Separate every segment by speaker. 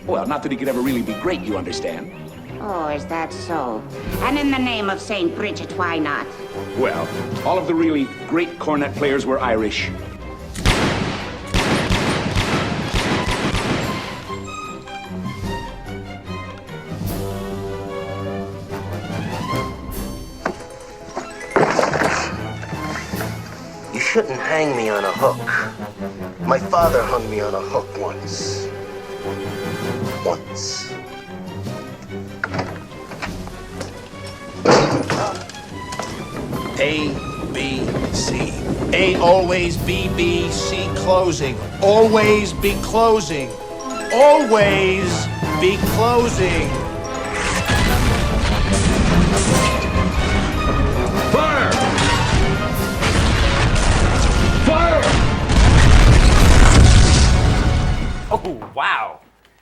Speaker 1: Well, not that he could ever really be great, you understand.
Speaker 2: Oh, is that so? And in the name of St. Bridget, why not?
Speaker 1: Well, all of the really great cornet players were Irish.
Speaker 3: You shouldn't hang me on a hook. My father hung me on a hook once.
Speaker 4: A, B, C. A always B, B, C closing. Always be closing. Always be closing.
Speaker 1: Fire! Fire!
Speaker 5: Oh, wow.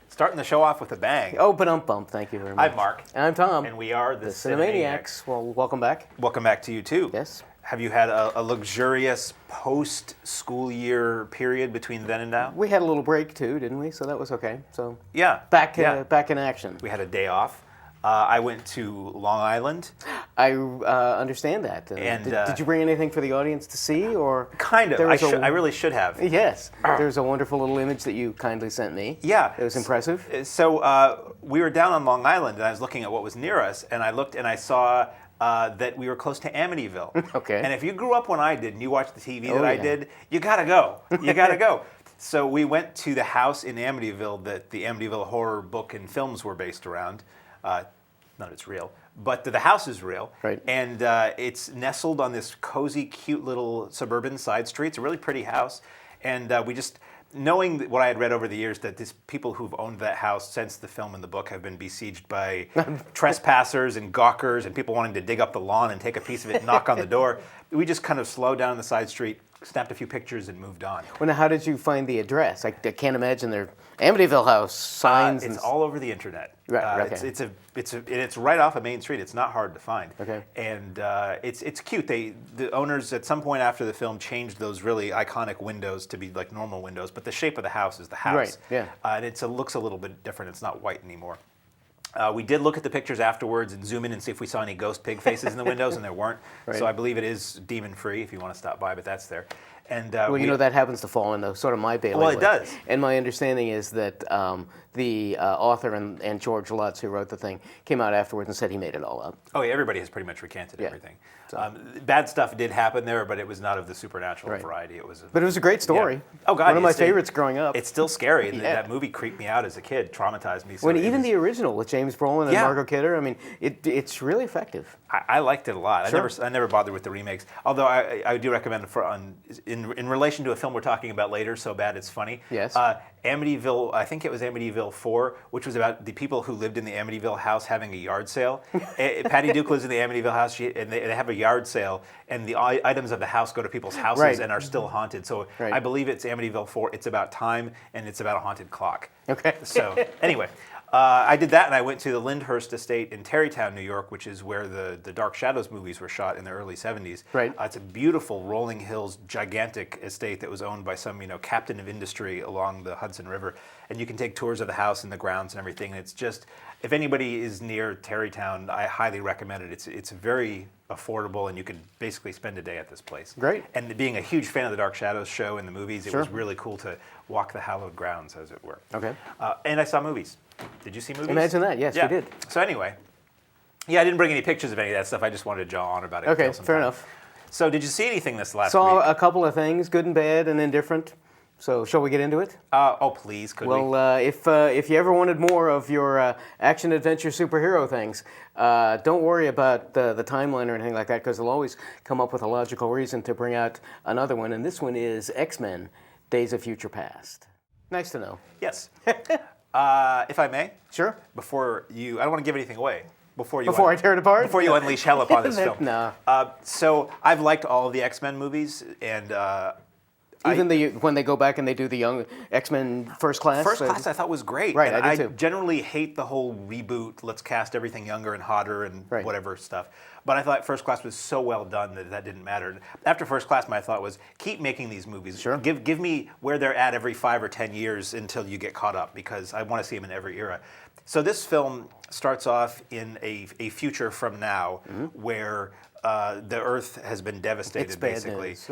Speaker 5: Starting the show off with a bang.
Speaker 6: Oh, bump. Thank you very much.
Speaker 5: I'm Mark.
Speaker 6: And I'm Tom.
Speaker 5: And we are the
Speaker 6: Cinemaniacs. Well, welcome back.
Speaker 5: Welcome back to you, too.
Speaker 6: Yes.
Speaker 5: Have you had a luxurious post-school year period between then and now?
Speaker 6: We had a little break, too, didn't we? So that was okay. So
Speaker 5: Yeah.
Speaker 6: back in action.
Speaker 5: We had a day off. I went to Long Island.
Speaker 6: I understand that.
Speaker 5: And,
Speaker 6: did you bring anything for the audience to see, or
Speaker 5: Kind of.
Speaker 6: There was
Speaker 5: I really should have.
Speaker 6: Yes. There's a wonderful little image that you kindly sent me.
Speaker 5: Yeah.
Speaker 6: It was impressive.
Speaker 5: So we were down on Long Island, and I was looking at what was near us, and I looked and I saw that we were close to Amityville.
Speaker 6: Okay.
Speaker 5: And if you grew up when I did, and you watched the TV
Speaker 6: Oh,
Speaker 5: that I
Speaker 6: yeah.
Speaker 5: did, you gotta go. You gotta go. So we went to the house in Amityville that the Amityville horror book and films were based around. None of it's real, but the house is real.
Speaker 6: Right.
Speaker 5: And it's nestled on this cozy, cute little suburban side street. It's a really pretty house. And we just, knowing what I had read over the years, that these people who've owned that house since the film and the book have been besieged by trespassers and gawkers and people wanting to dig up the lawn and take a piece of it and knock on the door, we just kind of slowed down on the side street, snapped a few pictures, and moved on.
Speaker 6: Well, now, how did you find the address? I can't imagine their Amityville house signs.
Speaker 5: It's all over the internet.
Speaker 6: Right, okay.
Speaker 5: It's right off of Main Street. It's not hard to find.
Speaker 6: Okay.
Speaker 5: And it's cute. The owners at some point after the film changed those really iconic windows to be like normal windows, but the shape of the house is the house.
Speaker 6: Right, yeah.
Speaker 5: And it looks a little bit different. It's not white anymore. We did look at the pictures afterwards and zoom in and see if we saw any ghost pig faces in the windows, and there weren't.
Speaker 6: Right.
Speaker 5: So I believe it is demon-free if you want to stop by, but that's there. And
Speaker 6: Well, you know, that happens to fall into sort of my bailiwick.
Speaker 5: Well, it does.
Speaker 6: And my understanding is that the author and George Lutz, who wrote the thing, came out afterwards and said he made it all up.
Speaker 5: Oh, yeah, everybody has pretty much recanted
Speaker 6: Yeah.
Speaker 5: everything. Bad stuff did happen there, but it was not of the supernatural
Speaker 6: Right.
Speaker 5: variety. It was.
Speaker 6: But it was a great story.
Speaker 5: Yeah. Oh God,
Speaker 6: one of my
Speaker 5: it's-
Speaker 6: favorites growing up.
Speaker 5: It's still scary.
Speaker 6: Yeah.
Speaker 5: That movie creeped me out as a kid, traumatized me. So
Speaker 6: When
Speaker 5: it
Speaker 6: even
Speaker 5: was-
Speaker 6: the original with James Brolin and
Speaker 5: Yeah.
Speaker 6: Margot Kidder, I mean, it's really effective.
Speaker 5: I liked it a lot.
Speaker 6: Sure.
Speaker 5: I never bothered with the remakes. Although I do recommend in relation to a film we're talking about later, So Bad It's Funny.
Speaker 6: Yes.
Speaker 5: Amityville, I think it was Amityville 4, which was about the people who lived in the Amityville house having a yard sale. Patty Duke lives in the Amityville house, and they have a yard sale, and the items of the house go to people's houses
Speaker 6: Right.
Speaker 5: and are still haunted. So
Speaker 6: Right.
Speaker 5: I believe it's Amityville 4. It's about time, and it's about a haunted clock.
Speaker 6: Okay.
Speaker 5: So anyway, I did that, and I went to the Lyndhurst estate in Tarrytown, New York, which is where the Dark Shadows movies were shot in the early 70s.
Speaker 6: Right.
Speaker 5: It's a beautiful rolling hills, gigantic estate that was owned by some, captain of industry along the Hudson River. And you can take tours of the house and the grounds and everything. And it's just, if anybody is near Tarrytown, I highly recommend it. It's very affordable, and you could basically spend a day at this place.
Speaker 6: Great.
Speaker 5: And being a huge fan of the Dark Shadows show and the movies, it
Speaker 6: Sure.
Speaker 5: was really cool to walk the hallowed grounds, as it were.
Speaker 6: Okay.
Speaker 5: And I saw movies. Did you see movies?
Speaker 6: Imagine that. Yes,
Speaker 5: Yeah.
Speaker 6: we did.
Speaker 5: So anyway, yeah, I didn't bring any pictures of any of that stuff. I just wanted to jaw on about it. and
Speaker 6: Okay,
Speaker 5: kill some
Speaker 6: fair
Speaker 5: time.
Speaker 6: enough.
Speaker 5: So did you see anything this last
Speaker 6: Saw
Speaker 5: week?
Speaker 6: a couple of things, good and bad and indifferent. So shall we get into it?
Speaker 5: Oh, please, could we?
Speaker 6: Well, if you ever wanted more of your action adventure superhero things, don't worry about the timeline or anything like that, because they'll always come up with a logical reason to bring out another one. And this one is X-Men: Days of Future Past. Nice to know.
Speaker 5: Yes. If I may,
Speaker 6: Sure.
Speaker 5: before you, I don't want to give anything away. Before
Speaker 6: I tear it apart?
Speaker 5: Before you unleash hell upon this film.
Speaker 6: No.
Speaker 5: So I've liked all of the X-Men movies, and
Speaker 6: Even when they go back and they do the young X-Men First Class.
Speaker 5: First Class I thought was great.
Speaker 6: Right,
Speaker 5: and
Speaker 6: I did too.
Speaker 5: Generally hate the whole reboot, let's cast everything younger and hotter and
Speaker 6: Right.
Speaker 5: whatever stuff. But I thought First Class was so well done that didn't matter. After First Class, my thought was, keep making these movies.
Speaker 6: Sure.
Speaker 5: Give me where they're at every 5 or 10 years until you get caught up, because I want to see them in every era. So this film starts off in a future from now where the Earth has been devastated,
Speaker 6: It's bad
Speaker 5: basically.
Speaker 6: news.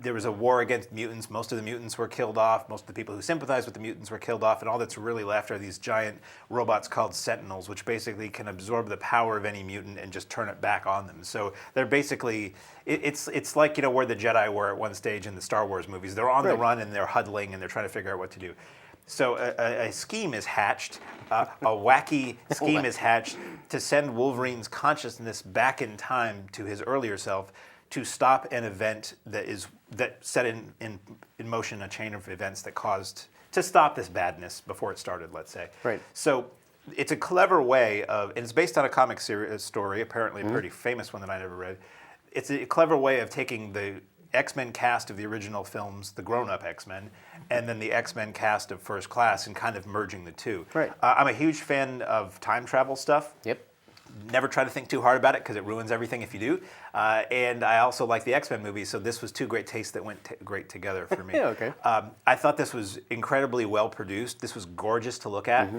Speaker 5: There was a war against mutants. Most of the mutants were killed off. Most of the people who sympathize with the mutants were killed off. And all that's really left are these giant robots called Sentinels, which basically can absorb the power of any mutant and just turn it back on them. So they're basically, it's like, where the Jedi were at one stage in the Star Wars movies. They're on the run and they're huddling and they're trying to figure out what to do. So a scheme is hatched, a wacky scheme is hatched to send Wolverine's consciousness back in time to his earlier self to stop an event that set in motion a chain of events that caused to stop this badness before it started, let's say.
Speaker 6: Right.
Speaker 5: So it's a clever way of, and it's based on a comic story, apparently a pretty famous one that I never read. It's a clever way of taking the X-Men cast of the original films, the grown-up X-Men, and then the X-Men cast of First Class, and kind of merging the two.
Speaker 6: Right.
Speaker 5: I'm a huge fan of time travel stuff.
Speaker 6: Yep.
Speaker 5: Never try to think too hard about it because it ruins everything if you do. And I also like the X-Men movies, so this was two great tastes that went great together for me.
Speaker 6: Yeah, okay.
Speaker 5: I thought this was incredibly well produced. This was gorgeous to look at.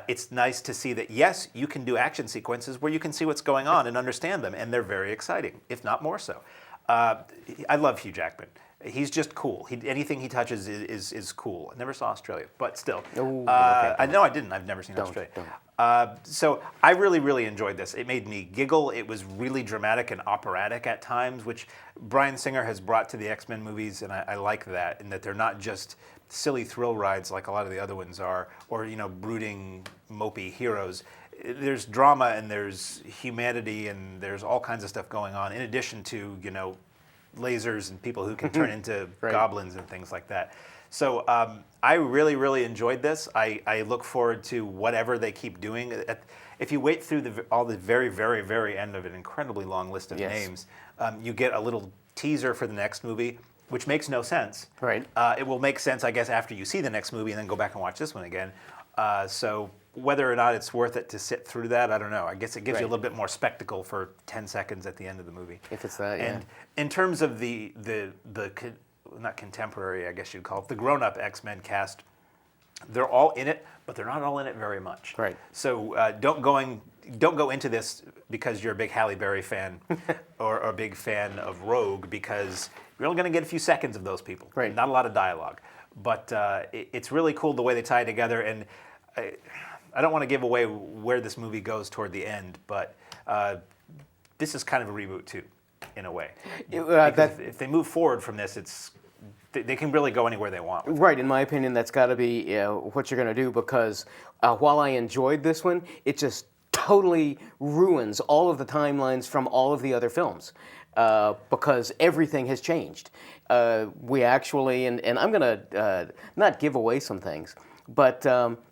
Speaker 5: It's nice to see that, yes, you can do action sequences where you can see what's going on and understand them, and they're very exciting, if not more so. I love Hugh Jackman. He's just cool. Anything he touches is cool. I never saw Australia, but still.
Speaker 6: Oh, okay.
Speaker 5: No, I didn't. I've never seen Australia.
Speaker 6: Don't.
Speaker 5: So I really, really enjoyed this. It made me giggle. It was really dramatic and operatic at times, which Bryan Singer has brought to the X-Men movies, and I like that, in that they're not just silly thrill rides like a lot of the other ones are, or brooding, mopey heroes. There's drama and there's humanity and there's all kinds of stuff going on, in addition to, lasers and people who can turn into
Speaker 6: Right.
Speaker 5: goblins and things like that. So I really, really enjoyed this. I look forward to whatever they keep doing. If you wait through all the very, very, very end of an incredibly long list of
Speaker 6: Yes.
Speaker 5: names, you get a little teaser for the next movie, which makes no sense.
Speaker 6: Right.
Speaker 5: It will make sense, I guess, after you see the next movie and then go back and watch this one again. So whether or not it's worth it to sit through that, I don't know. I guess it gives you a
Speaker 6: Right.
Speaker 5: little bit more spectacle for 10 seconds at the end of the movie.
Speaker 6: If it's that, yeah.
Speaker 5: And in terms of the not contemporary, I guess you'd call it, the grown-up X-Men cast, they're all in it, but they're not all in it very much.
Speaker 6: Right.
Speaker 5: So don't go into this because you're a big Halle Berry fan or a big fan of Rogue, because you're only going to get a few seconds of those people.
Speaker 6: Right.
Speaker 5: Not a lot of dialogue. But it's really cool the way they tie it together. And I don't want to give away where this movie goes toward the end, but this is kind of a reboot too, in a way. Because if they move forward from this, they can really go anywhere they want.
Speaker 6: Right, in my opinion, that's got to be what you're going to do, because while I enjoyed this one, it just totally ruins all of the timelines from all of the other films, because everything has changed. We actually, and I'm going to not give away some things, but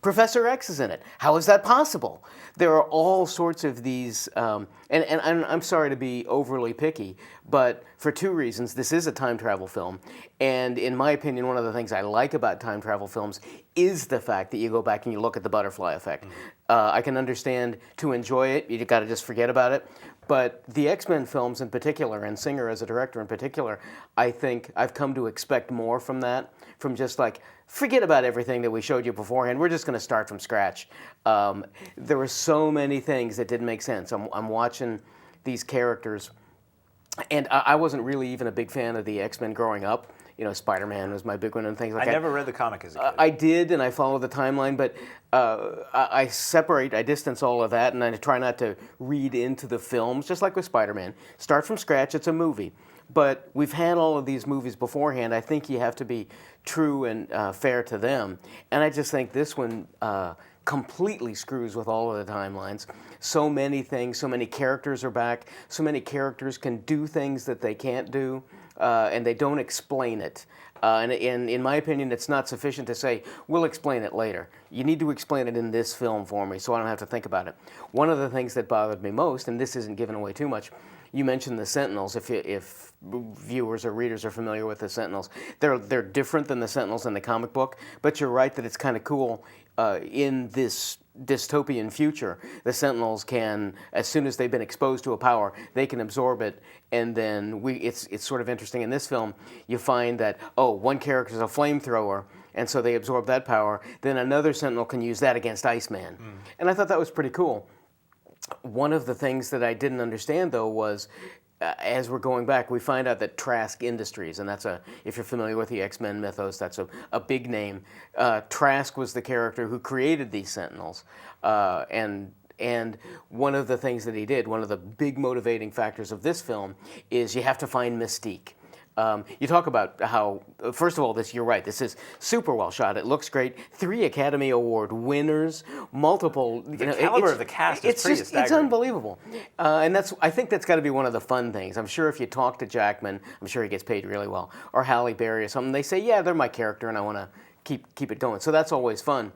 Speaker 6: Professor X is in it. How is that possible? There are all sorts of these, and I'm sorry to be overly picky, but for two reasons. This is a time travel film, and in my opinion, one of the things I like about time travel films is the fact that you go back and you look at the butterfly effect. I can understand to enjoy it, you got to just forget about it. But the X-Men films in particular, and Singer as a director in particular, I think I've come to expect more from that, from just like, forget about everything that we showed you beforehand, we're just going to start from scratch. There were so many things that didn't make sense. I'm watching these characters, and I wasn't really even a big fan of the X-Men growing up. Spider-Man was my big one and things like that.
Speaker 5: I never read the comic as a kid.
Speaker 6: I did, and I followed the timeline, but I distance all of that, and I try not to read into the films, just like with Spider-Man. Start from scratch, it's a movie. But we've had all of these movies beforehand. I think you have to be true and fair to them. And I just think this one completely screws with all of the timelines. So many things, so many characters are back, so many characters can do things that they can't do. And they don't explain it. And in my opinion, it's not sufficient to say, we'll explain it later. You need to explain it in this film for me so I don't have to think about it. One of the things that bothered me most, and this isn't giving away too much, you mentioned the Sentinels. If viewers or readers are familiar with the Sentinels, they're different than the Sentinels in the comic book. But you're right that it's kind of cool in this dystopian future. The Sentinels can, as soon as they've been exposed to a power, they can absorb it, and then it's sort of interesting in this film. You find that one character is a flamethrower, and so they absorb that power. Then another Sentinel can use that against Iceman, and I thought that was pretty cool. One of the things that I didn't understand though was, as we're going back, we find out that Trask Industries, and if you're familiar with the X-Men mythos, that's a big name. Trask was the character who created these Sentinels, and one of the things that he did, one of the big motivating factors of this film, is you have to find Mystique. You talk about how, first of all, you're right, this is super well shot. It looks great. 3 Academy Award winners, multiple.
Speaker 5: The caliber of the cast is pretty staggering.
Speaker 6: It's unbelievable. And I think that's got to be one of the fun things. I'm sure if you talk to Jackman, I'm sure he gets paid really well, or Halle Berry or something, they say, yeah, they're my character and I want to keep it going. So that's always fun.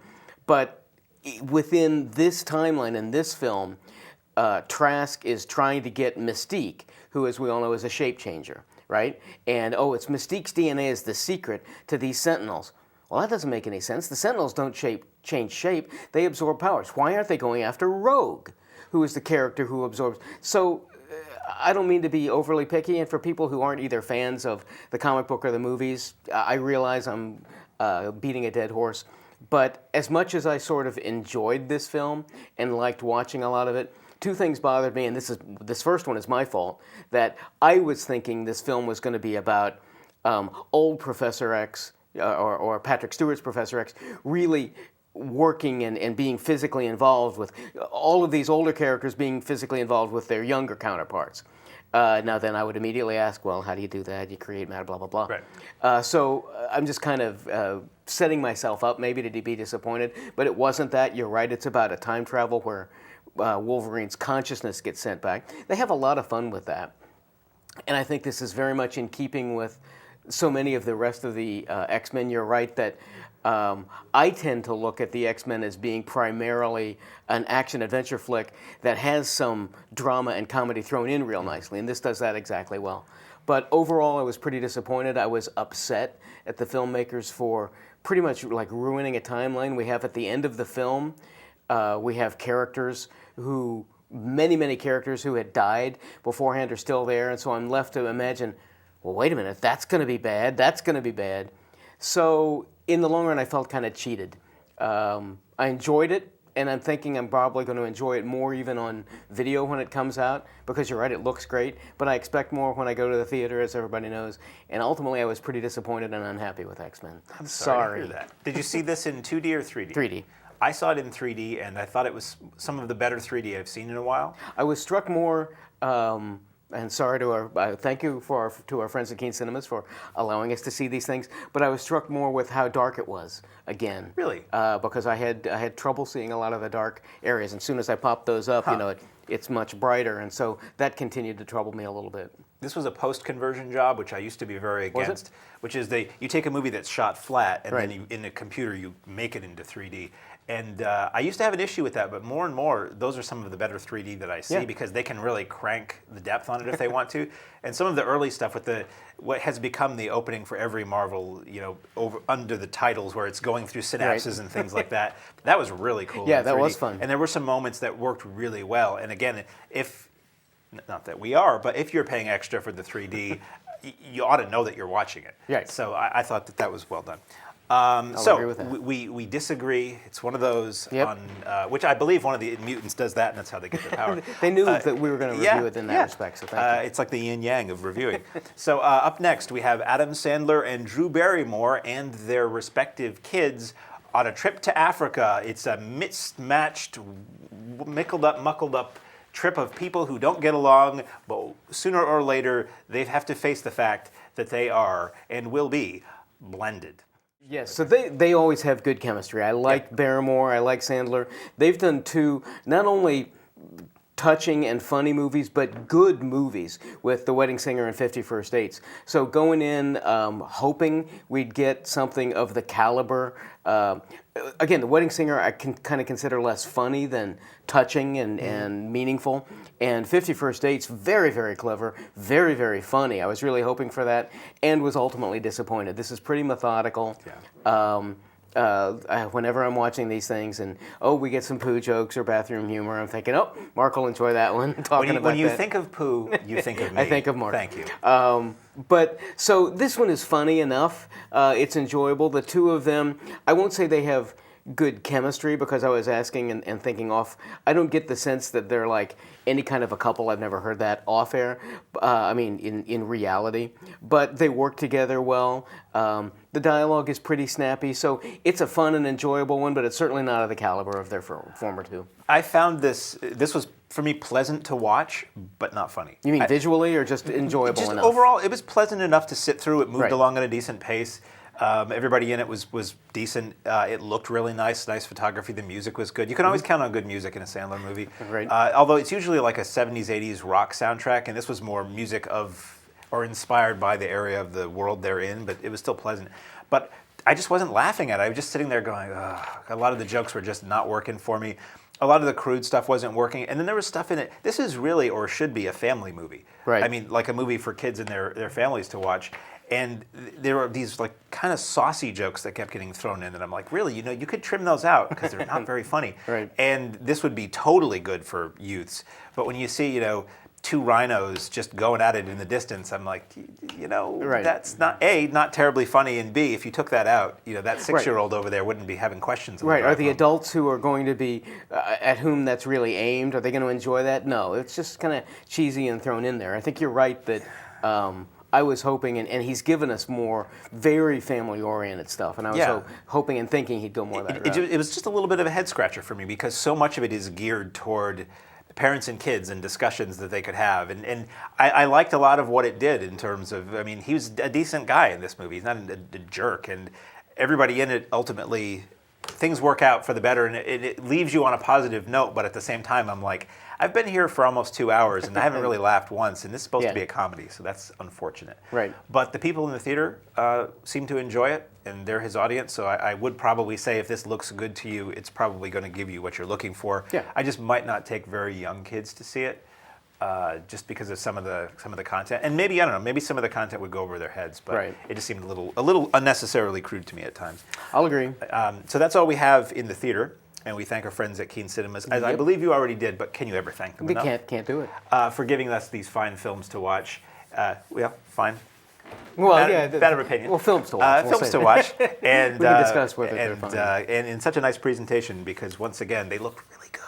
Speaker 6: But within this timeline in this film, Trask is trying to get Mystique, who, as we all know, is a shape changer. Right? And it's Mystique's DNA is the secret to these Sentinels. Well, that doesn't make any sense. The Sentinels don't change shape. They absorb powers. Why aren't they going after Rogue, who is the character who absorbs? So I don't mean to be overly picky, and for people who aren't either fans of the comic book or the movies, I realize I'm beating a dead horse. But as much as I sort of enjoyed this film and liked watching a lot of it, 2 things bothered me, and this first one is my fault, that I was thinking this film was going to be about old Professor X, or Patrick Stewart's Professor X, really working and being physically involved with all of these older characters being physically involved with their younger counterparts. Now then I would immediately ask, well, how do you do that? You create matter, blah, blah, blah.
Speaker 5: Right.
Speaker 6: So I'm just kind of setting myself up maybe to be disappointed, but it wasn't that. You're right, it's about a time travel where Wolverine's consciousness gets sent back. They have a lot of fun with that. And I think this is very much in keeping with so many of the rest of the X-Men. You're right that I tend to look at the X-Men as being primarily an action-adventure flick that has some drama and comedy thrown in real nicely, and this does that exactly well. But overall, I was pretty disappointed. I was upset at the filmmakers for pretty much like ruining a timeline. We have at the end of the film, we have characters who, many characters who had died beforehand are still there, and so I'm left to imagine, well, wait a minute, that's going to be bad, that's going to be bad. So in the long run, I felt kind of cheated. I enjoyed it, and I'm thinking I'm probably going to enjoy it more even on video when it comes out, because you're right, it looks great, but I expect more when I go to the theater, as everybody knows, and ultimately I was pretty disappointed and unhappy with X-Men.
Speaker 5: I'm sorry to hear that. Did you see this in 2D or 3D?
Speaker 6: 3D.
Speaker 5: I saw it in 3D, and I thought it was some of the better 3D I've seen in a while.
Speaker 6: I was struck more, and sorry to thank you to our friends at Keene Cinemas for allowing us to see these things, but I was struck more with how dark it was again.
Speaker 5: Really?
Speaker 6: Because I had trouble seeing a lot of the dark areas, and as soon as I popped those up, it's much brighter, and so that continued to trouble me a little bit.
Speaker 5: This was a post-conversion job, which I used to be very against, which is you take a movie that's shot flat, and then in a computer you make it into 3D. And I used to have an issue with that, but more and more, those are some of the better 3D that I see because they can really crank the depth on it if they want to. And some of the early stuff with what has become the opening for every Marvel, under the titles where it's going through synapses and things like that, that was really cool.
Speaker 6: Yeah, that was fun.
Speaker 5: And there were some moments that worked really well. And again, not that we are, but if you're paying extra for the 3D, you ought to know that you're watching it.
Speaker 6: Right.
Speaker 5: So I thought that was well done.
Speaker 6: I'll agree with that.
Speaker 5: We disagree. It's one of those
Speaker 6: Yep.
Speaker 5: which I believe one of the mutants does that, and that's how they get their power.
Speaker 6: They knew that we were going to review it in that respect, so thank you.
Speaker 5: It's like the yin yang of reviewing. So up next, we have Adam Sandler and Drew Barrymore and their respective kids on a trip to Africa. It's a mismatched, muckled up trip of people who don't get along, but sooner or later, they have to face the fact that they are and will be blended.
Speaker 6: Yes, so they always have good chemistry. I like Barrymore, I like Sandler. They've done 2, not only touching and funny movies, but good movies with The Wedding Singer and 50 First Dates. So going in hoping we'd get something of the caliber. Again, The Wedding Singer I can kind of consider less funny than touching and meaningful. And 50 First Dates, very, very clever, very, very funny. I was really hoping for that and was ultimately disappointed. This is pretty methodical. Yeah. Whenever I'm watching these things and, we get some poo jokes or bathroom humor, I'm thinking, Mark will enjoy that one.
Speaker 5: When you think of poo, you think of me.
Speaker 6: I think of Mark.
Speaker 5: Thank you.
Speaker 6: But so this one is funny enough. It's enjoyable. The two of them, I won't say they have good chemistry because I was asking and thinking off. I don't get the sense that they're like any kind of a couple. I've never heard that off air. In reality, but they work together well. The dialogue is pretty snappy, so it's a fun and enjoyable one, but it's certainly not of the caliber of their former two.
Speaker 5: I found this was, for me, pleasant to watch, but not funny.
Speaker 6: You mean visually or just enjoyable
Speaker 5: just
Speaker 6: enough?
Speaker 5: Overall, it was pleasant enough to sit through. It moved
Speaker 6: Right.
Speaker 5: along at a decent pace. Everybody in it was decent. It looked really nice photography. The music was good. You can always count on good music in a Sandler movie.
Speaker 6: Right.
Speaker 5: Although it's usually like a 70s, 80s rock soundtrack, and this was more music of or inspired by the area of the world they're in, but it was still pleasant. But I just wasn't laughing at it. I was just sitting there going, ugh. A lot of the jokes were just not working for me. A lot of the crude stuff wasn't working. And then there was stuff in it. This is really, or should be, a family movie.
Speaker 6: Right.
Speaker 5: I mean, like a movie for kids and their families to watch. And there were these like kind of saucy jokes that kept getting thrown in, and I'm like, really, you could trim those out because they're not very funny.
Speaker 6: Right.
Speaker 5: And this would be totally good for youths. But when you see, two rhinos just going at it in the distance, I'm like,
Speaker 6: Right.
Speaker 5: that's not A, not terribly funny, and B, if you took that out, that 6-year-old over there wouldn't be having questions.
Speaker 6: Right. Are the adults who are going to be, at whom that's really aimed, are they going to enjoy that? No, it's just kind of cheesy and thrown in there. I think you're right that I was hoping, and he's given us more very family-oriented stuff, and I was hoping and thinking he'd go more that route.
Speaker 5: It was just a little bit of a head-scratcher for me because so much of it is geared toward parents and kids and discussions that they could have. And I liked a lot of what it did in terms of, he was a decent guy in this movie. He's not a jerk. And everybody in it, ultimately, things work out for the better. And it leaves you on a positive note. But at the same time, I'm like, I've been here for almost 2 hours and I haven't really laughed once. And this is supposed to be a comedy. So that's unfortunate.
Speaker 6: Right.
Speaker 5: But the people in the theater seem to enjoy it. And they're his audience, so I would probably say if this looks good to you, it's probably going to give you what you're looking for.
Speaker 6: Yeah.
Speaker 5: I just might not take very young kids to see it, just because of some of the content, and maybe I don't know, maybe some of the content would go over their heads, but
Speaker 6: Right.
Speaker 5: it just seemed a little unnecessarily crude to me at times.
Speaker 6: I'll agree.
Speaker 5: So that's all we have in the theater, and we thank our friends at Keene Cinemas, as I
Speaker 6: Yep.
Speaker 5: believe you already did, but can you ever thank them
Speaker 6: We
Speaker 5: enough?
Speaker 6: can't do it.
Speaker 5: For giving us these fine films to watch. Fine.
Speaker 6: Well,
Speaker 5: Better opinion.
Speaker 6: Well, films to watch. we'll
Speaker 5: Films
Speaker 6: say
Speaker 5: to
Speaker 6: that.
Speaker 5: watch, and
Speaker 6: We can discuss whether they're
Speaker 5: and,
Speaker 6: fine.
Speaker 5: and in such a nice presentation because once again they look really good.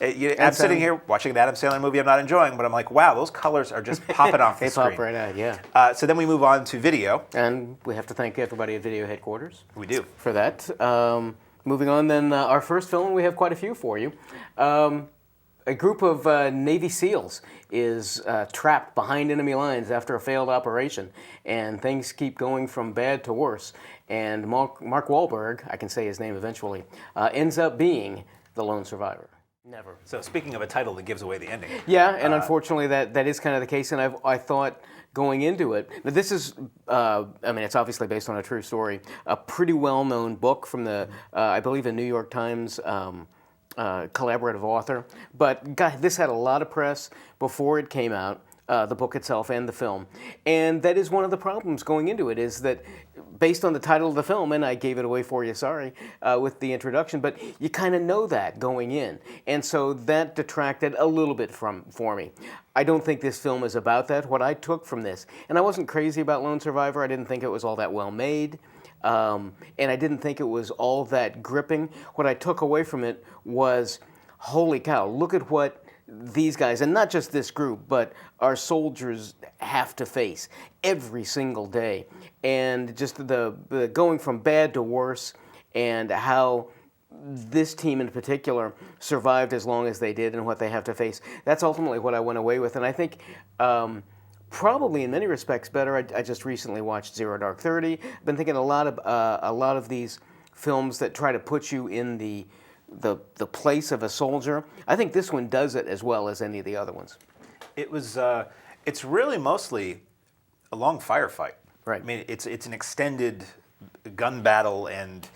Speaker 6: Yep.
Speaker 5: I'm sitting here watching an Adam Sandler movie I'm not enjoying, but I'm like, wow, those colors are just popping off the
Speaker 6: They
Speaker 5: screen.
Speaker 6: pop right out, yeah.
Speaker 5: So then we move on to video.
Speaker 6: And we have to thank everybody at Video Headquarters.
Speaker 5: We do.
Speaker 6: For that. Moving on then, our first film, we have quite a few for you. A group of Navy SEALs is trapped behind enemy lines after a failed operation, and things keep going from bad to worse. And Mark Wahlberg, I can say his name eventually, ends up being the lone survivor. Never.
Speaker 5: So speaking of a title that gives away the ending.
Speaker 6: Yeah, and unfortunately that is kind of the case, and I thought going into it, now this is, it's obviously based on a true story, a pretty well-known book from the, I believe, a New York Times collaborative author, but this had a lot of press before it came out, the book itself and the film, and that is one of the problems going into it, is that based on the title of the film, and I gave it away for you, sorry, with the introduction, but you kind of know that going in, and so that detracted a little bit for me. I don't think this film is about that. What I took from this, and I wasn't crazy about Lone Survivor, I didn't think it was all that well made, and I didn't think it was all that gripping. What I took away from it was, holy cow, look at what these guys, and not just this group, but our soldiers have to face every single day. And just the going from bad to worse, and how this team in particular survived as long as they did and what they have to face. That's ultimately what I went away with. And I think probably in many respects better. I just recently watched Zero Dark 30. I've been thinking a lot of these films that try to put you in the the place of a soldier. I think this one does it as well as any of the other ones.
Speaker 5: It was. It's really mostly a long firefight.
Speaker 6: Right.
Speaker 5: I mean, it's an extended gun battle, and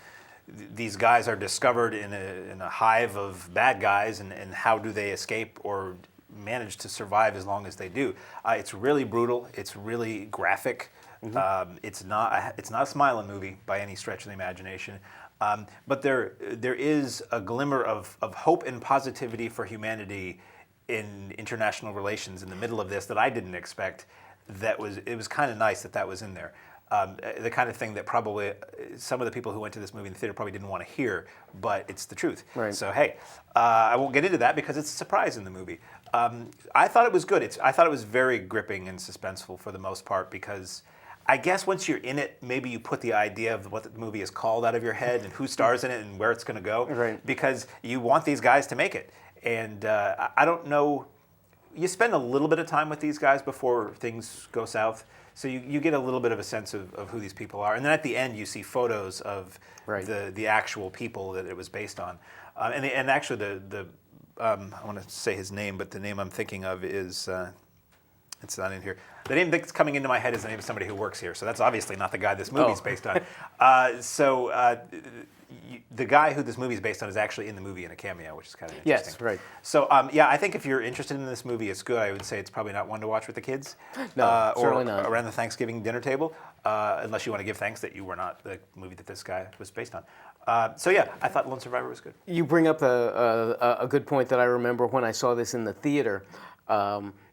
Speaker 5: these guys are discovered in a hive of bad guys, and how do they escape or manage to survive as long as they do? It's really brutal. It's really graphic. It's not a smiling movie by any stretch of the imagination. But there is a glimmer of hope and positivity for humanity in international relations in the middle of this that I didn't expect. It was kind of nice that was in there. The kind of thing that probably some of the people who went to this movie in the theater probably didn't want to hear, but it's the truth.
Speaker 6: Right.
Speaker 5: So hey, I won't get into that because it's a surprise in the movie. I thought it was good. I thought it was very gripping and suspenseful for the most part, because I guess once you're in it, maybe you put the idea of what the movie is called out of your head and who stars in it and where it's going to go,
Speaker 6: Right.
Speaker 5: because you want these guys to make it. And I don't know, you spend a little bit of time with these guys before things go south, so you get a little bit of a sense of who these people are. And then at the end, you see photos of
Speaker 6: Right.
Speaker 5: the actual people that it was based on. And actually, I want to say his name, but the name I'm thinking of is, it's not in here. The name that's coming into my head is the name of somebody who works here, so that's obviously not the guy this movie's based on. The guy who this movie is based on is actually in the movie in a cameo, which is kind of interesting.
Speaker 6: Yes, right.
Speaker 5: So yeah, I think if you're interested in this movie, it's good. I would say it's probably not one to watch with the kids.
Speaker 6: No,
Speaker 5: or
Speaker 6: certainly not.
Speaker 5: around the Thanksgiving dinner table, unless you want to give thanks that you were not the movie that this guy was based on. So yeah, I thought Lone Survivor was good.
Speaker 6: You bring up a good point that I remember when I saw this in the theater.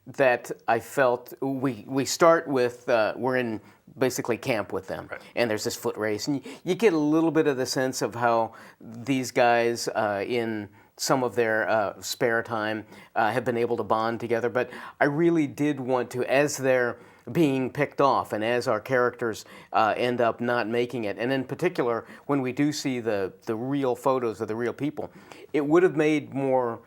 Speaker 6: That I felt we start with we're in basically camp with them,
Speaker 5: right.
Speaker 6: And there's this foot race, and you get a little bit of the sense of how these guys in some of their spare time have been able to bond together. But I really did want to, as they're being picked off and as our characters end up not making it, and in particular when we do see the real photos of the real people, it would have made more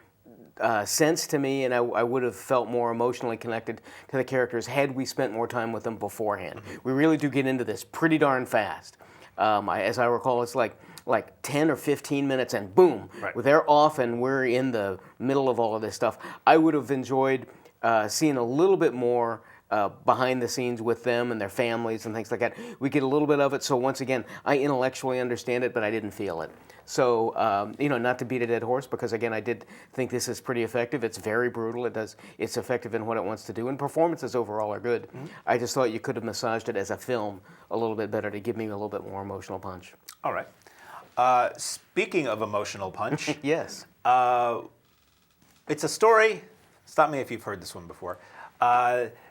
Speaker 6: sense to me, and I would have felt more emotionally connected to the characters had we spent more time with them beforehand. Mm-hmm. We really do get into this pretty darn fast. As I recall, it's like 10 or 15 minutes and boom,
Speaker 5: right.
Speaker 6: They're off and we're in the middle of all of this stuff. I would have enjoyed seeing a little bit more behind the scenes with them and their families and things like that. We get a little bit of it, so once again, I intellectually understand it, but I didn't feel it. So, not to beat a dead horse, because again, I did think this is pretty effective. It's very brutal. It's effective in what it wants to do, and performances overall are good. Mm-hmm. I just thought you could have massaged it as a film a little bit better to give me a little bit more emotional punch.
Speaker 5: All right. Speaking of emotional punch,
Speaker 6: Yes.
Speaker 5: it's a story. Stop me if you've heard this one before.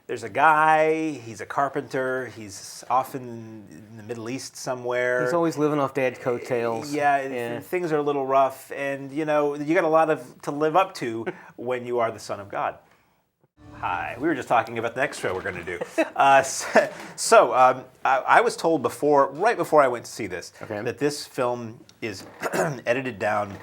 Speaker 5: There's a guy, he's a carpenter, he's off in the Middle East somewhere.
Speaker 6: He's always living off Dad's coattails.
Speaker 5: Yeah, things are a little rough, and you got a lot to live up to when you are the son of God. Hi, we were just talking about the next show we're going to do. I was told right before I went to see this, that this film is edited down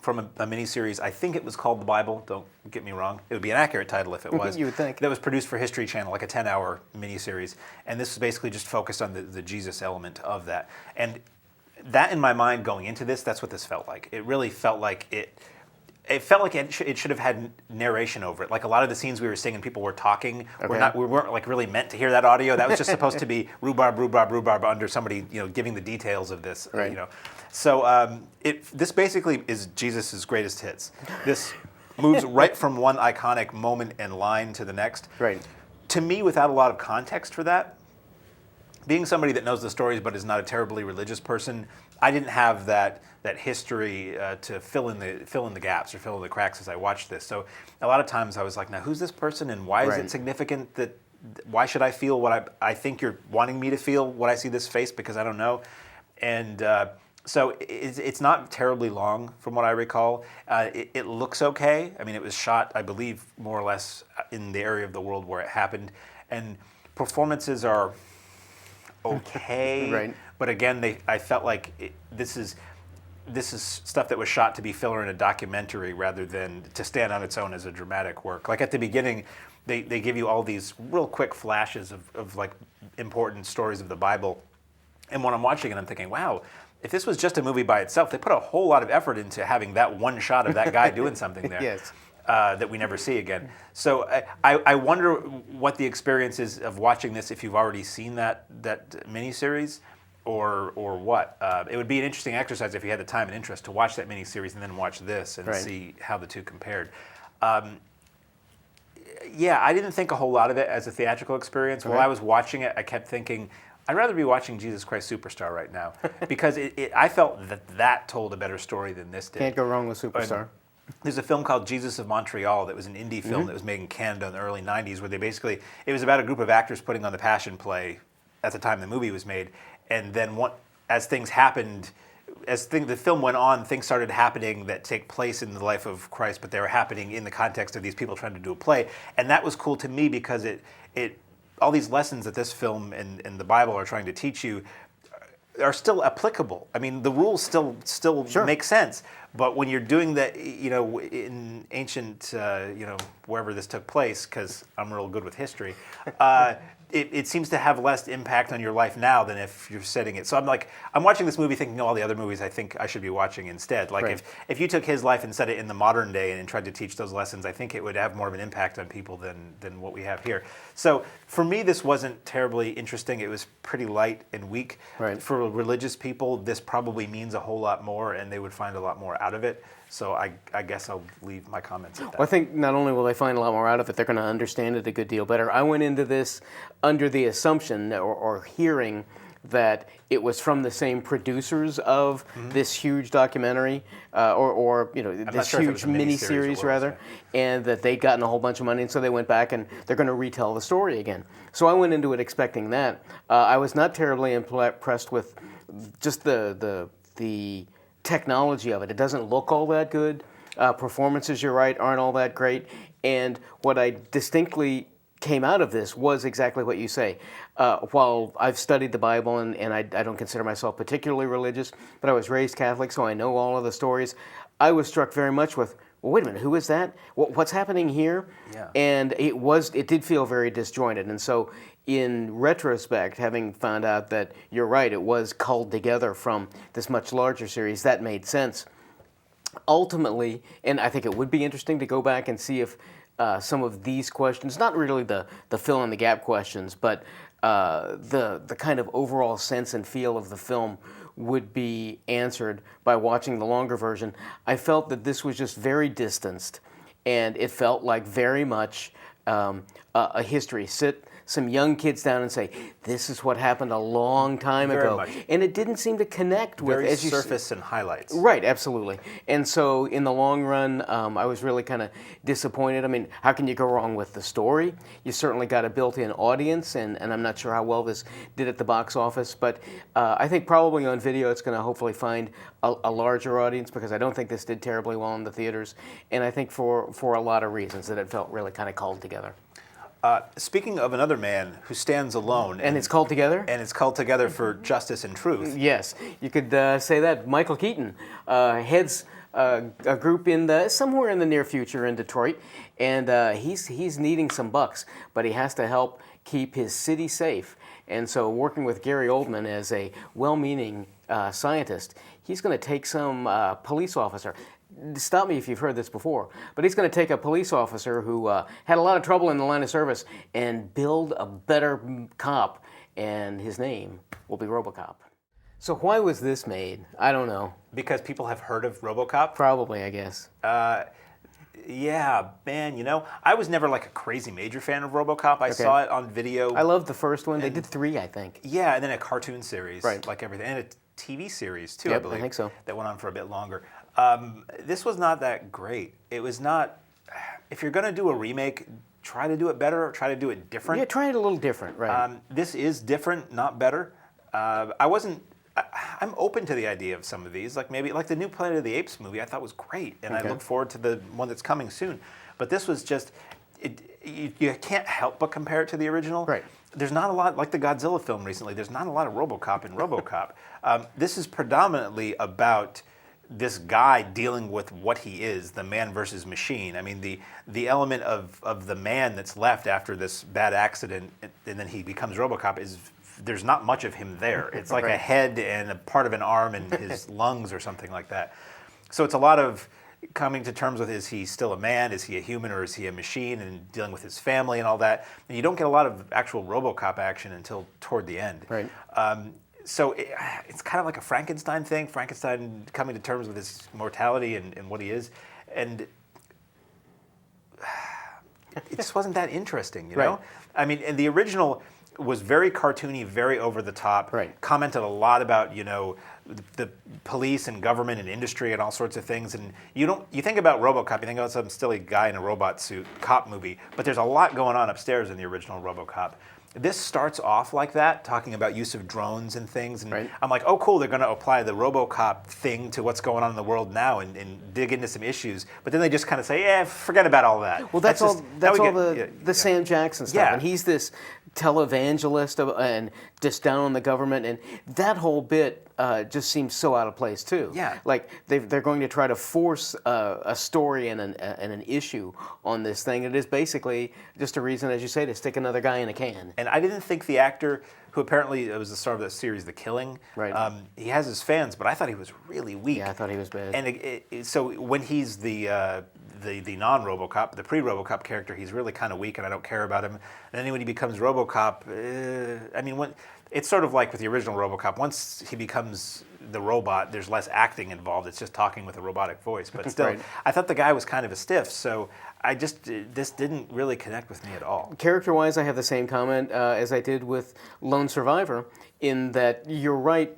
Speaker 5: from a miniseries. I think it was called The Bible. Don't get me wrong. It would be an accurate title if it was.
Speaker 6: You would think.
Speaker 5: That was produced for History Channel, like a 10-hour miniseries. And this is basically just focused on the Jesus element of that. And that, in my mind, going into this, that's what this felt like. It really felt like it felt like it should have had narration over it. Like a lot of the scenes we were seeing and people were talking, we weren't like really meant to hear that audio. That was just supposed to be rhubarb under somebody, giving the details of this,
Speaker 6: Right.
Speaker 5: So this basically is Jesus' greatest hits. This moves right from one iconic moment and line to the next.
Speaker 6: Right.
Speaker 5: To me, without a lot of context for that, being somebody that knows the stories but is not a terribly religious person, I didn't have that history to fill in the gaps or fill in the cracks as I watched this. So a lot of times I was like, now who's this person and why is it significant that? Why should I feel what I think you're wanting me to feel when I see this face, because I don't know, and so it's not terribly long from what I recall. It looks okay. I mean, it was shot, I believe, more or less in the area of the world where it happened, and performances are okay.
Speaker 6: Right.
Speaker 5: But again, I felt like this is stuff that was shot to be filler in a documentary rather than to stand on its own as a dramatic work. Like at the beginning, they give you all these real quick flashes of like important stories of the Bible. And when I'm watching it, I'm thinking, wow, if this was just a movie by itself, they put a whole lot of effort into having that one shot of that guy doing something there.
Speaker 6: Yes.
Speaker 5: That we never see again. So I wonder what the experience is of watching this if you've already seen that miniseries, or what. It would be an interesting exercise if you had the time and interest to watch that miniseries and then watch this and see how the two compared. Yeah, I didn't think a whole lot of it as a theatrical experience. While I was watching it, I kept thinking, I'd rather be watching Jesus Christ Superstar right now, because I felt that told a better story than this did.
Speaker 6: Can't go wrong with Superstar.
Speaker 5: There's a film called Jesus of Montreal that was an indie film that was made in Canada in the early 90s, where it was about a group of actors putting on the Passion Play at the time the movie was made. And then as things happened, the film went on, things started happening that take place in the life of Christ, but they were happening in the context of these people trying to do a play. And that was cool to me because all these lessons that this film and the Bible are trying to teach you are still applicable. I mean, the rules still make sense. But when you're doing that, in ancient, wherever this took place, because I'm real good with history, it seems to have less impact on your life now than if you're setting it. So I'm watching this movie thinking, all the other movies I think I should be watching instead. Like if you took his life and set it in the modern day and tried to teach those lessons, I think it would have more of an impact on people than what we have here. So for me, this wasn't terribly interesting. It was pretty light and weak.
Speaker 6: Right.
Speaker 5: For religious people, this probably means a whole lot more, and they would find a lot more out of it. So I guess I'll leave my comments at that.
Speaker 6: Well, I think not only will they find a lot more out of it, they're going to understand it a good deal better. I went into this under the assumption or hearing that it was from the same producers of this huge documentary, or this huge miniseries rather, and that they'd gotten a whole bunch of money, and so they went back and they're going to retell the story again. So I went into it expecting that. I was not terribly impressed with just the technology of it. It doesn't look all that good. Performances, you're right, aren't all that great. And what I distinctly came out of this was exactly what you say. While I've studied the Bible and I don't consider myself particularly religious, but I was raised Catholic, so I know all of the stories, I was struck very much with, well, wait a minute, who is that? What's happening here? Yeah. And it did feel very disjointed. And so in retrospect, having found out that you're right, it was culled together from this much larger series, that made sense. Ultimately, and I think it would be interesting to go back and see if some of these questions, not really the fill in the gap questions, but the kind of overall sense and feel of the film would be answered by watching the longer version. I felt that this was just very distanced, and it felt like very much a history. Sit some young kids down and say, this is what happened a long time ago.
Speaker 5: Much.
Speaker 6: And it didn't seem to connect with...
Speaker 5: Very surface and highlights.
Speaker 6: Right, absolutely. And so in the long run, I was really kind of disappointed. I mean, how can you go wrong with the story? You certainly got a built-in audience, and I'm not sure how well this did at the box office, but I think probably on video it's going to hopefully find a larger audience, because I don't think this did terribly well in the theaters, and I think for a lot of reasons that it felt really kind of called together.
Speaker 5: Speaking of another man who stands alone.
Speaker 6: And it's called together?
Speaker 5: And it's called together for justice and truth.
Speaker 6: Yes, you could say that. Michael Keaton heads a group somewhere in the near future in Detroit, and he's needing some bucks, but he has to help keep his city safe. And so working with Gary Oldman as a well-meaning scientist, he's going to take some police officer. Stop me if you've heard this before, but he's going to take a police officer who had a lot of trouble in the line of service and build a better cop, and his name will be Robocop. So why was this made? I don't know.
Speaker 5: Because people have heard of Robocop?
Speaker 6: Probably, I guess.
Speaker 5: Yeah, man, I was never like a crazy major fan of Robocop. I saw it on video.
Speaker 6: I loved the first one. They did 3, I think.
Speaker 5: Yeah, and then a cartoon series,
Speaker 6: right,
Speaker 5: like everything, and a TV series too,
Speaker 6: yep,
Speaker 5: I believe.
Speaker 6: I think so.
Speaker 5: That went on for a bit longer. This was not that great. It was not. If you're going to do a remake, try to do it better or try to do it different.
Speaker 6: Yeah, try it a little different, right?
Speaker 5: This is different, not better. I'm open to the idea of some of these, like maybe like the new Planet of the Apes movie. I thought was great, and I look forward to the one that's coming soon. But this was just, you can't help but compare it to the original.
Speaker 6: Right.
Speaker 5: There's not a lot, like the Godzilla film recently. There's not a lot of RoboCop in RoboCop. This is predominantly about this guy dealing with what he is, the man versus machine. I mean, the element of the man that's left after this bad accident, and then he becomes RoboCop, is there's not much of him there. It's like a head and a part of an arm and his lungs or something like that. So it's a lot of coming to terms with, is he still a man, is he a human, or is he a machine, and dealing with his family and all that. And you don't get a lot of actual Robocop action until toward the end.
Speaker 6: Right.
Speaker 5: So it's kind of like a Frankenstein thing, Frankenstein coming to terms with his mortality and what he is. And it just wasn't that interesting, you know? I mean, and the original was very cartoony, very over the top.
Speaker 6: Right.
Speaker 5: Commented a lot about, you know, the police and government and industry and all sorts of things. And you think about Robocop, you think about some silly guy in a robot suit cop movie, but there's a lot going on upstairs in the original Robocop. This starts off like that, talking about use of drones and things, and I'm like, oh cool, they're going to apply the Robocop thing to what's going on in the world now and dig into some issues. But then they just kind of say, yeah, forget about all that.
Speaker 6: Well, that's all the Sam Jackson stuff, and he's this televangelist and just down on the government, and that whole bit just seems so out of place too.
Speaker 5: Yeah.
Speaker 6: Like they're going to try to force a story and an issue on this thing. It is basically just a reason, as you say, to stick another guy in a can.
Speaker 5: And I didn't think the actor, who apparently was the star of that series, The Killing, he has his fans, but I thought he was really weak.
Speaker 6: Yeah, I thought he was bad.
Speaker 5: And so when he's the non-RoboCop, the pre-RoboCop character, he's really kind of weak, and I don't care about him. And then when he becomes RoboCop, I mean, it's sort of like with the original RoboCop. Once he becomes the robot, there's less acting involved. It's just talking with a robotic voice. But still, I thought the guy was kind of a stiff. So this didn't really connect with me at all.
Speaker 6: Character-wise, I have the same comment as I did with Lone Survivor, in that you're right,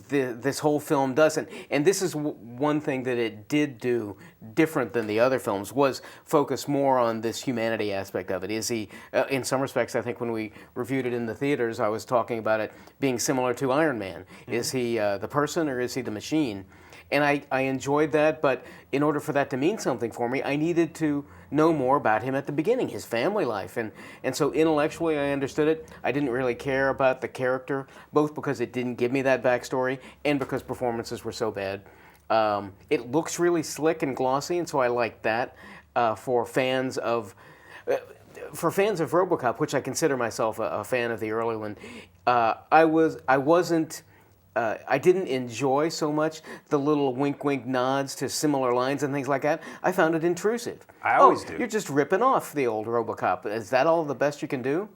Speaker 6: this whole film doesn't. And this is one thing that it did do different than the other films, was focus more on this humanity aspect of it. Is he, in some respects, I think when we reviewed it in the theaters, I was talking about it being similar to Iron Man. Mm-hmm. Is he the person or is he the machine? And I enjoyed that, but in order for that to mean something for me, I needed to know more about him at the beginning, his family life. And so intellectually I understood it. I didn't really care about the character, both because it didn't give me that backstory and because performances were so bad. It looks really slick and glossy, and so I like that. For fans of Robocop, which I consider myself a fan of the early one, I didn't enjoy so much the little wink nods to similar lines and things like that. I found it intrusive.
Speaker 5: I always do.
Speaker 6: You're just ripping off the old RoboCop. Is that all the best you can do?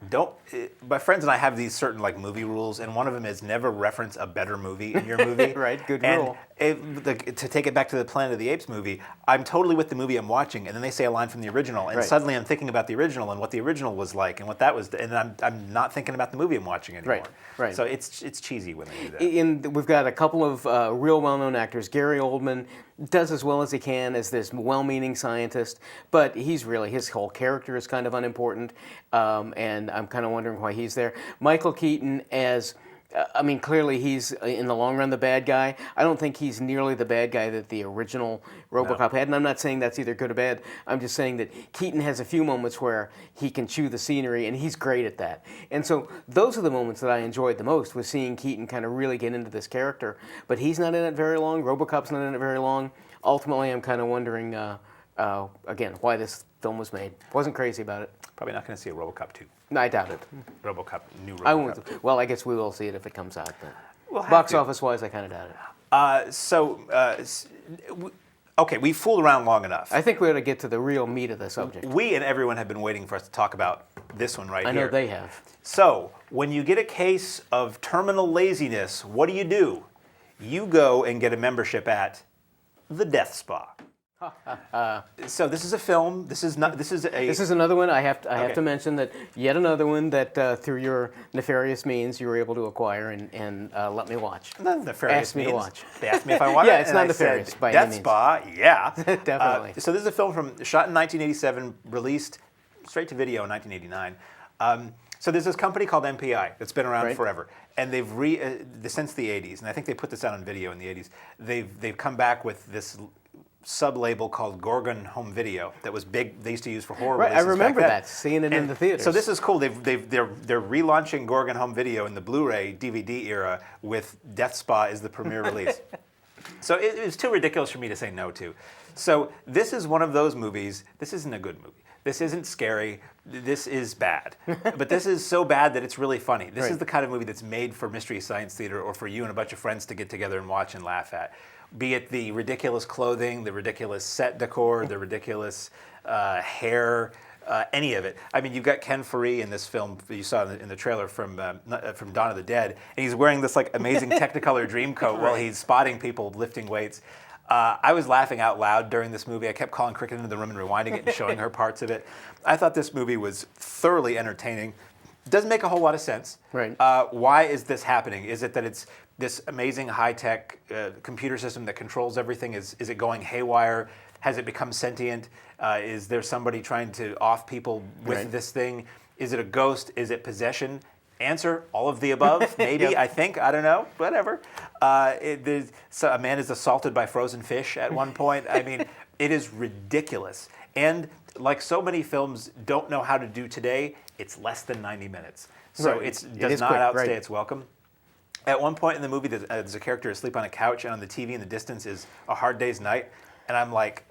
Speaker 5: My friends and I have these certain movie rules, and one of them is never reference a better movie in your movie.
Speaker 6: Right, good rule.
Speaker 5: To take it back to the Planet of the Apes movie, I'm totally with the movie I'm watching, and then they say a line from the original, and suddenly I'm thinking about the original and what the original was like and what that was, and I'm not thinking about the movie I'm watching anymore.
Speaker 6: Right.
Speaker 5: So it's cheesy when they do that.
Speaker 6: We've got a couple of real well-known actors. Gary Oldman does as well as he can as this well-meaning scientist, but his whole character is kind of unimportant, and I'm kind of wondering why he's there. Michael Keaton as, clearly he's, in the long run, the bad guy. I don't think he's nearly the bad guy that the original RoboCop had, and I'm not saying that's either good or bad. I'm just saying that Keaton has a few moments where he can chew the scenery, and he's great at that. And so those are the moments that I enjoyed the most, was seeing Keaton kind of really get into this character. But he's not in it very long. RoboCop's not in it very long. Ultimately, I'm kind of wondering, again, why this film was made. Wasn't crazy about it.
Speaker 5: Probably not going to see a RoboCop 2.
Speaker 6: No, I doubt it.
Speaker 5: New RoboCop.
Speaker 6: I won't. Well, I guess we will see it if it comes out. But
Speaker 5: Box
Speaker 6: office-wise, I kind of doubt it.
Speaker 5: Okay, we fooled around long enough.
Speaker 6: I think we ought to get to the real meat of the subject.
Speaker 5: We and everyone have been waiting for us to talk about this one right here.
Speaker 6: I know they have.
Speaker 5: So, when you get a case of terminal laziness, what do? You go and get a membership at the Death Spa. So this is a film. This is
Speaker 6: another one. I have to mention that yet another one that through your nefarious means you were able to acquire and let me watch.
Speaker 5: Not nefarious
Speaker 6: asked me
Speaker 5: means.
Speaker 6: to watch.
Speaker 5: They asked me if I wanted.
Speaker 6: Yeah, it's not nefarious by any means.
Speaker 5: Death Spa, yeah,
Speaker 6: definitely.
Speaker 5: So this is a film shot in 1987, released straight to video in 1989. So there's this company called MPI that's been around forever, and they've since the 80s, and I think they put this out on video in the 80s. They've come back with this sub-label called Gorgon Home Video that was big. They used to use for horror releases.
Speaker 6: I remember that, seeing it in the theaters.
Speaker 5: So this is cool. They're relaunching Gorgon Home Video in the Blu-ray DVD era with Death Spa as the premiere release. So it was too ridiculous for me to say no to. So this is one of those movies. This isn't a good movie. This isn't scary. This is bad. But this is so bad that it's really funny. This is the kind of movie that's made for Mystery Science Theater or for you and a bunch of friends to get together and watch and laugh at. Be it the ridiculous clothing, the ridiculous set decor, the ridiculous hair, any of it. I mean, you've got Ken Faree in this film you saw in the trailer from Dawn of the Dead, and he's wearing this like amazing Technicolor dream coat while he's spotting people lifting weights. I was laughing out loud during this movie. I kept calling Cricket into the room and rewinding it and showing her parts of it. I thought this movie was thoroughly entertaining. Doesn't make a whole lot of sense.
Speaker 6: Right.
Speaker 5: Why is this happening? Is it that it's this amazing high-tech computer system that controls everything? Is it going haywire? Has it become sentient? Is there somebody trying to off people with this thing? Is it a ghost? Is it possession? Answer, all of the above, maybe, I think, I don't know, whatever. So a man is assaulted by frozen fish at one point. I mean, it is ridiculous. And like so many films don't know how to do today, it's less than 90 minutes. So it does not outstay its welcome. At one point in the movie, there's a character asleep on a couch, and on the TV in the distance is A Hard Day's Night. And I'm like,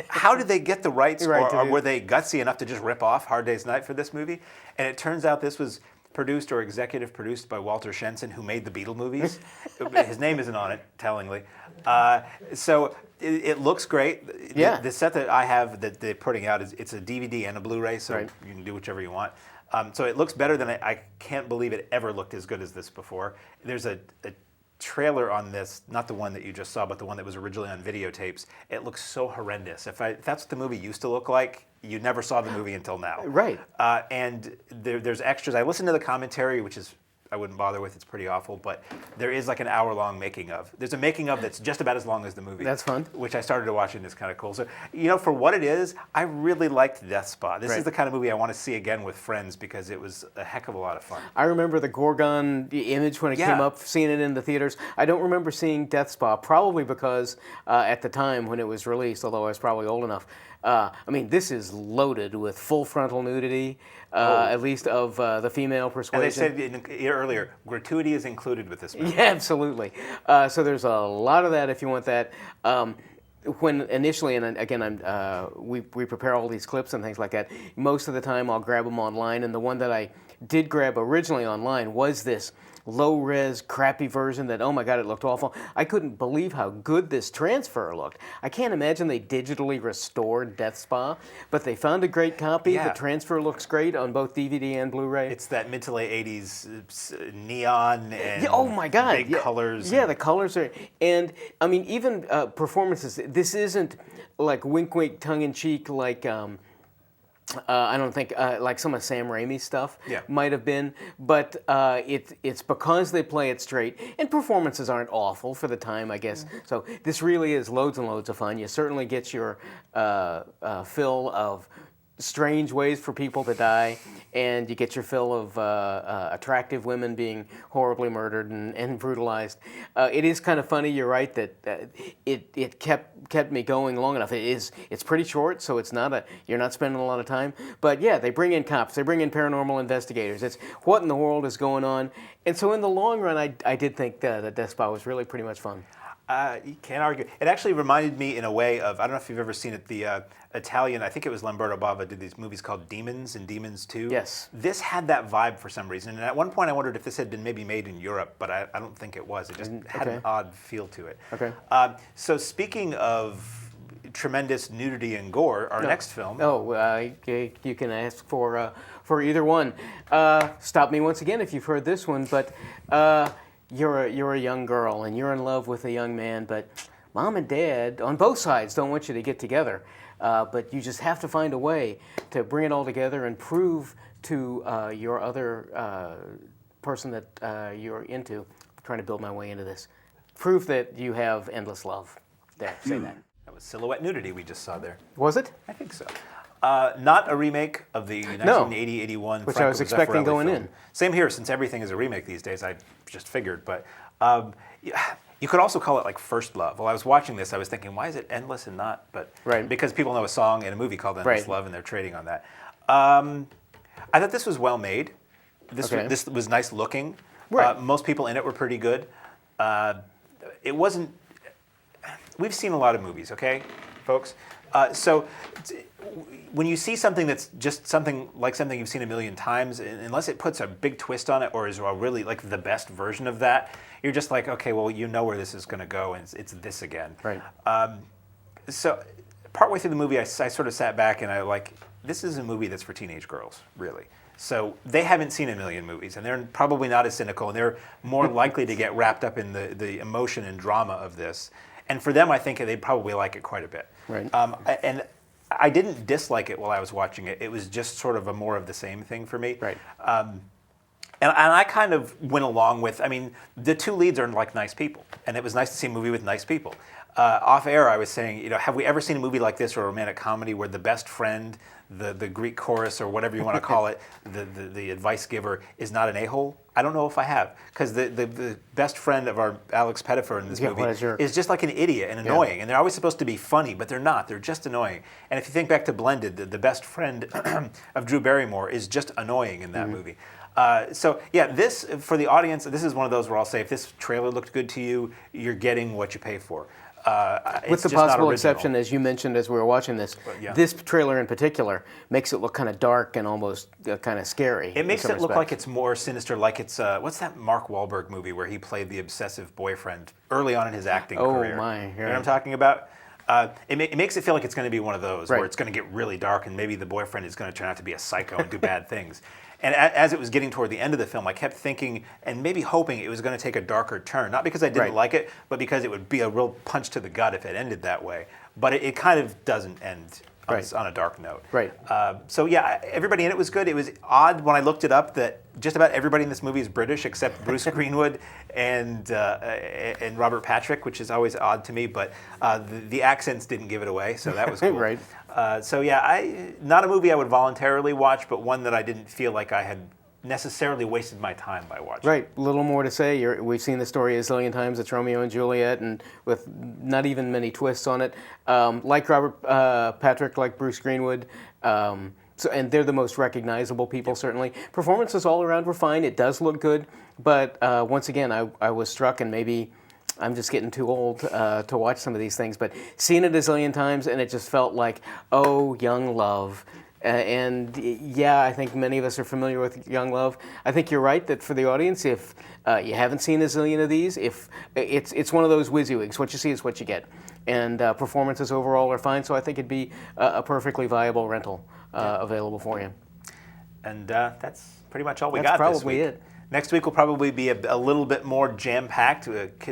Speaker 5: how did they get the rights, or were they gutsy enough to just rip off Hard Day's Night for this movie? And it turns out this was produced or executive produced by Walter Shenson, who made the Beatle movies. His name isn't on it, tellingly. So it looks great.
Speaker 6: Yeah.
Speaker 5: The set that I have that they're putting out it's a DVD and a Blu-ray, so you can do whichever you want. So it looks better than I can't believe it ever looked as good as this before. There's a trailer on this, not the one that you just saw, but the one that was originally on videotapes. It looks so horrendous. If that's what the movie used to look like, you never saw the movie until now.
Speaker 6: Right.
Speaker 5: And there's extras. I listened to the commentary, which is I wouldn't bother with. It's pretty awful. But there is like an hour-long making of. There's a making of that's just about as long as the movie.
Speaker 6: That's fun.
Speaker 5: Which I started to watch and it's kind of cool. So, for what it is, I really liked Death Spa. This is the kind of movie I want to see again with friends because it was a heck of a lot of fun.
Speaker 6: I remember the Gorgon image when it came up, seeing it in the theaters. I don't remember seeing Death Spa, probably because at the time when it was released, although I was probably old enough, this is loaded with full frontal nudity, at least of the female persuasion.
Speaker 5: And they said earlier, gratuity is included with this movie.
Speaker 6: Yeah, absolutely. So there's a lot of that if you want that. When initially, and again, we prepare all these clips and things like that, most of the time I'll grab them online, and the one that I did grab originally online was this low-res, crappy version that, oh my God, it looked awful. I couldn't believe how good this transfer looked. I can't imagine they digitally restored Death Spa, but they found a great copy.
Speaker 5: Yeah.
Speaker 6: The transfer looks great on both DVD and Blu-ray.
Speaker 5: It's that mid to late 80s neon and
Speaker 6: oh my God,
Speaker 5: big colors.
Speaker 6: Yeah, the colors are, and I mean, even performances, this isn't like wink-wink, tongue-in-cheek like, I don't think like some of Sam Raimi's stuff might have been, but it's because they play it straight, and performances aren't awful for the time, I guess. So this really is loads and loads of fun. You certainly get your fill of strange ways for people to die, and you get your fill of attractive women being horribly murdered and brutalized. It is kind of funny, you're right, that it kept me going long enough. It's pretty short, so you're not spending a lot of time. But yeah, they bring in cops, they bring in paranormal investigators. It's what in the world is going on? And so in the long run, I did think that Death Spa was really pretty much fun.
Speaker 5: You can't argue. It actually reminded me in a way of, I don't know if you've ever seen it, the Italian, I think it was Lamberto Bava, did these movies called Demons and Demons 2.
Speaker 6: Yes.
Speaker 5: This had that vibe for some reason. And at one point I wondered if this had been maybe made in Europe, but I don't think it was. It just had an odd feel to it.
Speaker 6: Okay.
Speaker 5: So speaking of tremendous nudity and gore, our next film.
Speaker 6: You can ask for either one. Stop me once again if you've heard this one, but you're a young girl and you're in love with a young man, but mom and dad on both sides don't want you to get together. But you just have to find a way to bring it all together and prove to your other person that you're into. I'm trying to build my way into this. Prove that you have endless love. There, say that.
Speaker 5: That was silhouette nudity we just saw there.
Speaker 6: Was it?
Speaker 5: I think so. Not a remake of the 1980-81
Speaker 6: which I was expecting going in.
Speaker 5: Same here, since everything is a remake these days, I just figured. But you could also call it like First Love. While I was watching this, I was thinking, why is it Endless and not? But because people know a song and a movie called Endless Love, and they're trading on that. I thought this was well made. This was nice looking. Most people in it were pretty good. It wasn't we've seen a lot of movies, okay, folks? When you see something that's just something you've seen a million times, unless it puts a big twist on it or is really like the best version of that, you're just like, okay, well, you know where this is going to go, and it's this again.
Speaker 6: Right.
Speaker 5: So partway through the movie, I sort of sat back and I like, this is a movie that's for teenage girls, really. So they haven't seen a million movies, and they're probably not as cynical, and they're more likely to get wrapped up in the emotion and drama of this. And for them, I think they'd probably like it quite a bit.
Speaker 6: Right.
Speaker 5: And I didn't dislike it while I was watching it. It was just sort of a more of the same thing for me.
Speaker 6: Right.
Speaker 5: And I kind of went along with, I mean, the two leads are like nice people, and it was nice to see a movie with nice people. Off air, I was saying, have we ever seen a movie like this or a romantic comedy where the best friend, the Greek chorus or whatever you want to call it, the advice giver is not an a-hole? I don't know if I have, because the best friend of our Alex Pettifer in this movie is just like an idiot and annoying, and they're always supposed to be funny, but they're not. They're just annoying. And if you think back to Blended, the best friend of Drew Barrymore is just annoying in that movie. So yeah, this, for the audience, this is one of those where I'll say, if this trailer looked good to you, you're getting what you pay for.
Speaker 6: With the possible exception, as you mentioned as we were watching this, this trailer in particular makes it look kind of dark and almost kind of scary.
Speaker 5: It makes it look like it's more sinister, like it's, what's that Mark Wahlberg movie where he played the obsessive boyfriend early on in his acting career?
Speaker 6: Oh my.
Speaker 5: You know what I'm talking about? It makes it feel like it's going to be one of those where it's going to get really dark and maybe the boyfriend is going to turn out to be a psycho and do bad things. And as it was getting toward the end of the film, I kept thinking and maybe hoping it was going to take a darker turn. Not because I didn't like it, but because it would be a real punch to the gut if it ended that way. But it kind of doesn't end on a dark note.
Speaker 6: Right.
Speaker 5: So yeah, everybody in it was good. It was odd when I looked it up that just about everybody in this movie is British except Bruce Greenwood and Robert Patrick, which is always odd to me. But the accents didn't give it away, so that was cool.
Speaker 6: Right.
Speaker 5: So yeah, not a movie I would voluntarily watch, but one that I didn't feel like I had necessarily wasted my time by watching.
Speaker 6: Right, a little more to say. We've seen the story a zillion times. It's Romeo and Juliet, and with not even many twists on it. Like Robert Patrick, like Bruce Greenwood, and they're the most recognizable people, certainly. Performances all around were fine. It does look good, but once again, I was struck, and maybe I'm just getting too old to watch some of these things, but seen it a zillion times, and it just felt like, oh, young love. And yeah, I think many of us are familiar with Young Love. I think you're right that for the audience, if you haven't seen a zillion of these, if it's one of those WYSIWYGs, what you see is what you get. And performances overall are fine, so I think it'd be a perfectly viable rental available for you. And
Speaker 5: that's pretty much all we got this week.
Speaker 6: That's probably it.
Speaker 5: Next week will probably be a little bit more jam-packed.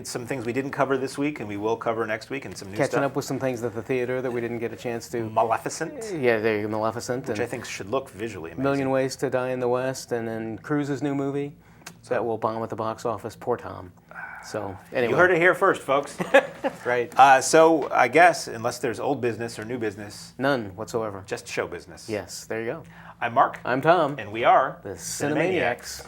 Speaker 5: Some things we didn't cover this week, and we will cover next week, and some new stuff.
Speaker 6: Catching up with some things at the theater that we didn't get a chance to.
Speaker 5: Maleficent.
Speaker 6: Yeah, there you go, Maleficent.
Speaker 5: Which I think should look visually amazing.
Speaker 6: Million Ways to Die in the West, and then Cruise's new movie that will bomb at the box office. Poor Tom. So anyway.
Speaker 5: You heard it here first, folks.
Speaker 6: Right.
Speaker 5: So I guess, unless there's old business or new business.
Speaker 6: None whatsoever.
Speaker 5: Just show business.
Speaker 6: Yes, there you go.
Speaker 5: I'm Mark.
Speaker 6: I'm Tom.
Speaker 5: And we are
Speaker 6: the Cinemaniacs.